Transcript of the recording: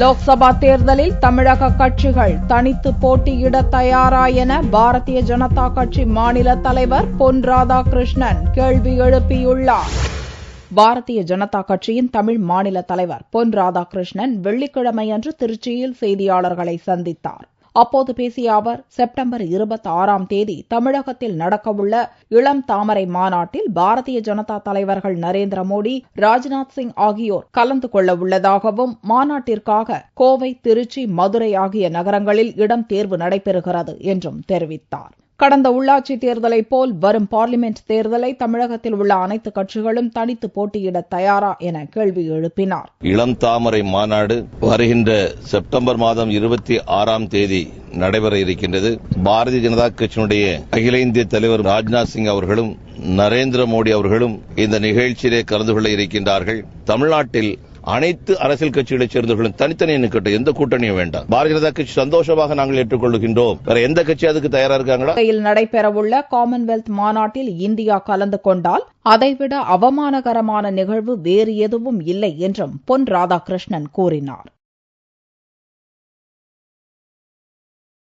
லோக்சபா தேர்தலில் தமிழக கட்சிகள் தனித்து போட்டியிட தயாரா என பாரதிய ஜனதா கட்சி மாநில தலைவர் பொன் ராதாகிருஷ்ணன் கேள்வி எழுப்பியுள்ளார். பாரதிய ஜனதா கட்சியின் தமிழ் மாநில தலைவர் பொன் ராதாகிருஷ்ணன் வெள்ளிக்கிழமையன்று திருச்சியில் செய்தியாளர்களை சந்தித்தார். அப்போது பேசிய அவர், செப்டம்பர் 26ஆம் தேதி தமிழகத்தில் நடக்கவுள்ள இளம் தாமரை மாநாட்டில் பாரதிய ஜனதா தலைவர்கள் நரேந்திர மோடி, ராஜ்நாத் சிங் ஆகியோர் கலந்து கொள்ளவுள்ளதாகவும், மாநாட்டிற்காக கோவை, திருச்சி, மதுரை ஆகிய நகரங்களில் இடம் தேர்வு நடைபெறுகிறது என்றும் தெரிவித்தார். கடந்த உள்ளாட்சி தேர்தலைப் போல் வரும் பார்லிமென்ட் தேர்தலை தமிழகத்தில் உள்ள அனைத்து கட்சிகளும் தனித்து போட்டியிட தயாரா என கேள்வி எழுப்பினார். இளம் தாமரை மாநாடு வருகின்ற செப்டம்பர் மாதம் 26ஆம் தேதி நடைபெற இருக்கின்றது. பாரதிய ஜனதா கட்சியினுடைய அகில இந்திய தலைவர் ராஜ்நாத் சிங் அவர்களும் நரேந்திர மோடி அவர்களும் இந்த நிகழ்ச்சியிலே கலந்து கொள்ள இருக்கின்றார்கள். தமிழ்நாட்டில் அனைத்து அரசியல் கட்சிகளைச் சேர்ந்தவர்களும் தனித்தனி நிற்கட்டும், எந்த கூட்டணியும் வேண்டாம். பாரதிய ஜனதா கட்சி சந்தோஷமாக நாங்கள் ஏற்றுக்கொள்கின்றோம். வேற எந்த கட்சி அதுக்கு தயாரா இருக்காங்களா? நடைபெறவுள்ள காமன்வெல்த் மாநாட்டில் இந்தியா கலந்து கொண்டால் அதைவிட அவமானகரமான நிகழ்வு வேறு எதுவும் இல்லை என்றும் பொன் ராதாகிருஷ்ணன் கூறினார்.